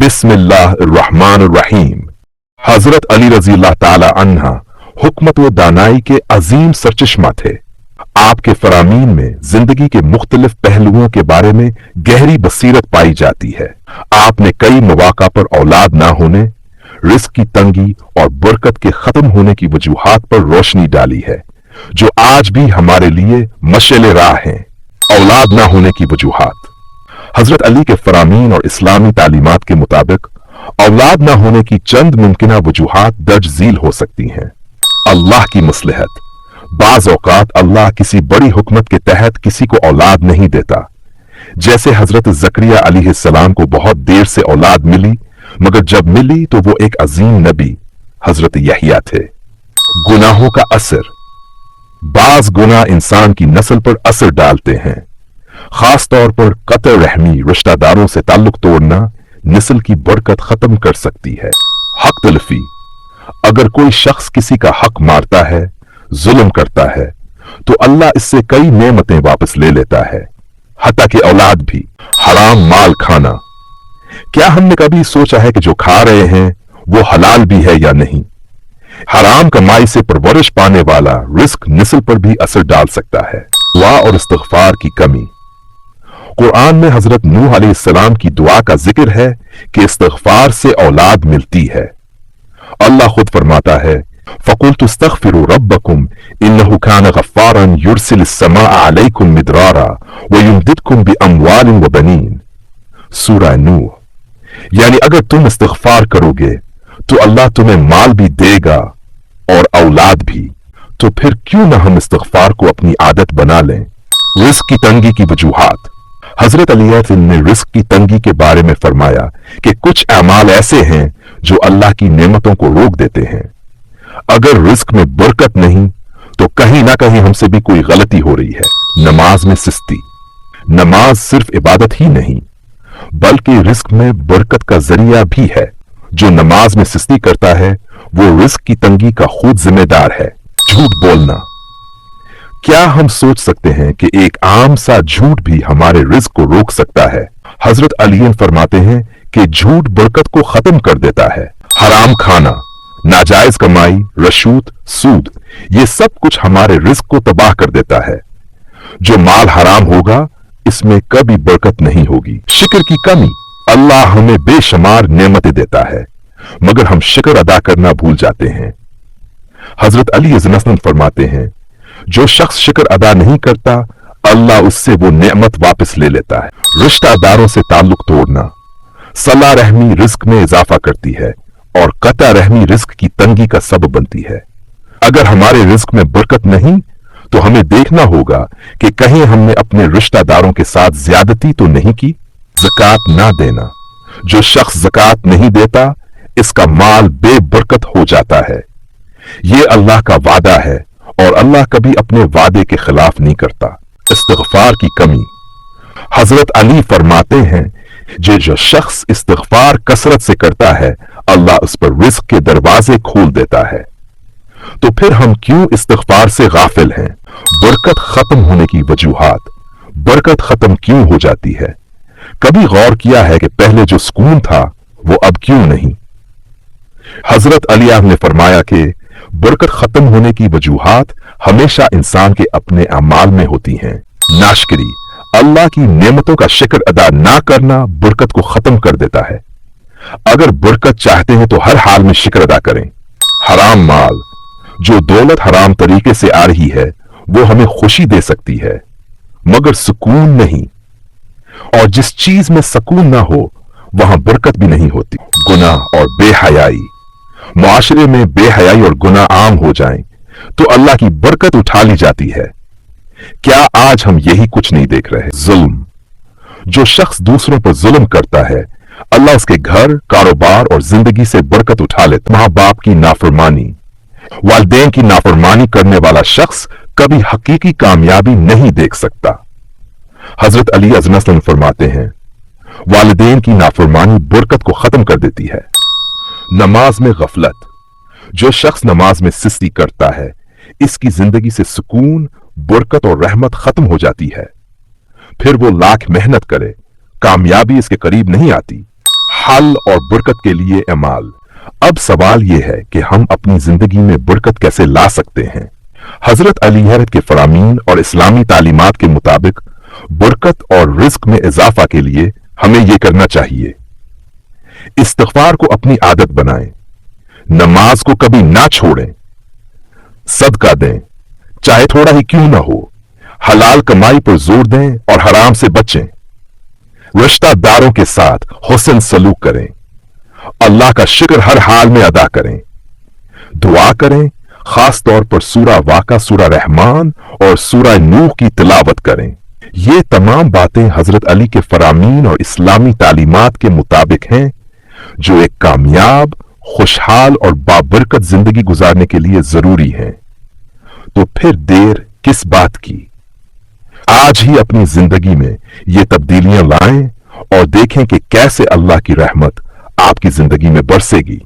बिस्मिल्लाहिर्रहमानिर्रहीम। हजरत अली रजी अल्लाह ताला अन्हा हुकमत व दानाई के अजीम सरचश्मा थे। आपके फरामीन में जिंदगी के मुख्तलिफ पहलुओं के बारे में गहरी बसीरत पाई जाती है। आपने कई मौका पर औलाद ना होने, रिस्क की तंगी और बरकत के खत्म होने की वजूहात पर रोशनी डाली है, जो आज भी हमारे लिए मशअल राह हैं। औलाद ना होने की वजूहात। हजरत अली के फरामीन और इस्लामी तालीमात के मुताबिक औलाद ना होने की चंद मुमकिना वजूहात दर्ज झील हो सकती हैं। अल्लाह की मसलहत। बाज औकात अल्लाह किसी बड़ी हुकमत के तहत किसी को औलाद नहीं देता। जैसे हजरत जकरिया अलैहिस्सलाम को बहुत देर से औलाद मिली, मगर जब मिली तो वो एक अजीम नबी हजरत यहिया थे। गुनाहों का असर। बाज गुनाह इंसान की नस्ल पर असर डालते हैं। खास तौर पर कत्ल रहमी, रिश्तेदारों से ताल्लुक तोड़ना नस्ल की बरकत खत्म कर सकती है। हक तलफी। अगर कोई शख्स किसी का हक मारता है, जुल्म करता है, तो अल्लाह इससे कई नेमतें वापस ले लेता है, हत्ता कि औलाद भी। हराम माल खाना। क्या हमने कभी सोचा है कि जो खा रहे हैं वो हलाल भी है या नहीं? हराम कमाई से परवरिश पाने वाला रिस्क नस्ल पर भी असर डाल सकता है। दुआ और इस्तिग़फ़ार की कमी। कुरान में हजरत नूह अलैहिस्सलाम की दुआ का जिक्र है कि इस्तिग़फ़ार से औलाद मिलती है। अल्लाह खुद फरमाता है, फ़क़ुल्तु इस्तग़फ़िरू रब्बकुम इन्नहु कान गफ़्फ़ारन युरसिलिस समाअ अलैकुम मिदरारा व युमदिदकुम बिअम्वालिन व बनीन। सूरह नूह। यानी अगर तुम इस्तिग़फ़ार करोगे तो अल्लाह तुम्हें माल भी देगा और औलाद भी। तो फिर क्यों ना हम इस्तिग़फ़ार को अपनी आदत बना लें। रिस्क की तंगी की वजूहात। हजरत अली ने रिस्क की तंगी के बारे में फरमाया कि कुछ अमाल ऐसे हैं जो अल्लाह की नेमतों को रोक देते हैं। अगर रिस्क में बरकत नहीं तो कहीं ना कहीं हमसे भी कोई गलती हो रही है। नमाज में सुस्ती। नमाज सिर्फ इबादत ही नहीं बल्कि रिस्क में बरकत का जरिया भी है। जो नमाज में सुस्ती करता है वो रिस्क की तंगी का खुद जिम्मेदार है। झूठ बोलना। क्या हम सोच सकते हैं कि एक आम सा झूठ भी हमारे रिस्क को रोक सकता है? हजरत अली फरमाते हैं कि झूठ बरकत को खत्म कर देता है। हराम खाना, नाजायज कमाई, रशूत, सूद, ये सब कुछ हमारे रिस्क को तबाह कर देता है। जो माल हराम होगा इसमें कभी बरकत नहीं होगी। शिक्र की कमी। अल्लाह हमें बेशुमार नेमतें देता है मगर हम शिक्र अदा करना भूल जाते हैं। हजरत अली फरमाते हैं, जो शख्स शिक्र अदा नहीं करता अल्लाह उससे वो नेमत वापस ले लेता है। रिश्तेदारों से ताल्लुक तोड़ना। सलाह रहमी रिस्क में इजाफा करती है और कता रहमी रिस्क की तंगी का सबब बनती है। अगर हमारे रिस्क में बरकत नहीं तो हमें देखना होगा कि कहीं हमने अपने रिश्तेदारों के साथ ज्यादती तो नहीं की। ज़कात ना देना। जो शख्स ज़कात नहीं देता इसका माल बेबरकत हो जाता है। ये अल्लाह का वादा है और अल्लाह कभी अपने वादे के खिलाफ नहीं करता। इस्तिग़फ़ार की कमी। हजरत अली फरमाते हैं, जो शख्स इस्तिग़फ़ार कसरत से करता है अल्लाह उस पर रिस्क के दरवाजे खोल देता है। तो फिर हम क्यों इस्तिग़फ़ार से गाफिल हैं? बरकत खत्म होने की वजूहात। बरकत खत्म क्यों हो जाती है? कभी गौर किया है कि पहले जो सुकून था वो अब क्यों नहीं? हजरत अली ने फरमाया कि बरकत खत्म होने की वजूहात हमेशा इंसान के अपने अमाल में होती हैं। नाशकरी। अल्लाह की नेमतों का शिक्र अदा ना करना बरकत को खत्म कर देता है। अगर बरकत चाहते हैं तो हर हाल में शिक्र अदा करें। हराम माल। जो दौलत हराम तरीके से आ रही है वो हमें खुशी दे सकती है मगर सुकून नहीं, और जिस चीज में सुकून ना हो वहां बरकत भी नहीं होती। गुनाह और बेहयाई। मुआशरे में बेहयाई और गुनाह आम हो जाएं तो अल्लाह की बरकत उठा ली जाती है। क्या आज हम यही कुछ नहीं देख रहे? जुल्म। जो शख्स दूसरों पर जुल्म करता है अल्लाह उसके घर, कारोबार और जिंदगी से बरकत उठा लेता। माँ बाप की नाफरमानी। वालिदैन की नाफरमानी करने वाला शख्स कभी हकीकी कामयाबी नहीं देख सकता। हजरत अली फरमाते हैं, वालिदैन की नाफरमानी बरकत को खत्म कर देती है। नमाज में गफलत। जो शख्स नमाज में सुस्ती करता है इसकी जिंदगी से सुकून, बरकत और रहमत खत्म हो जाती है। फिर वो लाख मेहनत करे, कामयाबी इसके करीब नहीं आती। हल और बरकत के लिए अमाल। अब सवाल यह है कि हम अपनी जिंदगी में बरकत कैसे ला सकते हैं। हजरत अली हैरत के फरामीन और इस्लामी तालीमात के मुताबिक बरकत और रिज्क में इजाफा के लिए हमें यह करना चाहिए। इस्तिग़फ़ार को अपनी आदत बनाएं, नमाज को कभी ना छोड़ें, सदका दें चाहे थोड़ा ही क्यों ना हो, हलाल कमाई पर जोर दें और हराम से बचें, रिश्तेदारों के साथ हुस्न सलूक करें, अल्लाह का शुक्र हर हाल में अदा करें, दुआ करें, खास तौर पर सूरा वाक़ा, सूरा रहमान और सूरा नूह की तिलावत करें। ये तमाम बातें हजरत अली के फरामीन और इस्लामी तालीमात के मुताबिक हैं जो एक कामयाब, खुशहाल और बाबरकत जिंदगी गुजारने के लिए जरूरी हैं। तो फिर देर किस बात की? आज ही अपनी जिंदगी में ये तब्दीलियां लाएं और देखें कि कैसे अल्लाह की रहमत आपकी जिंदगी में बरसेगी।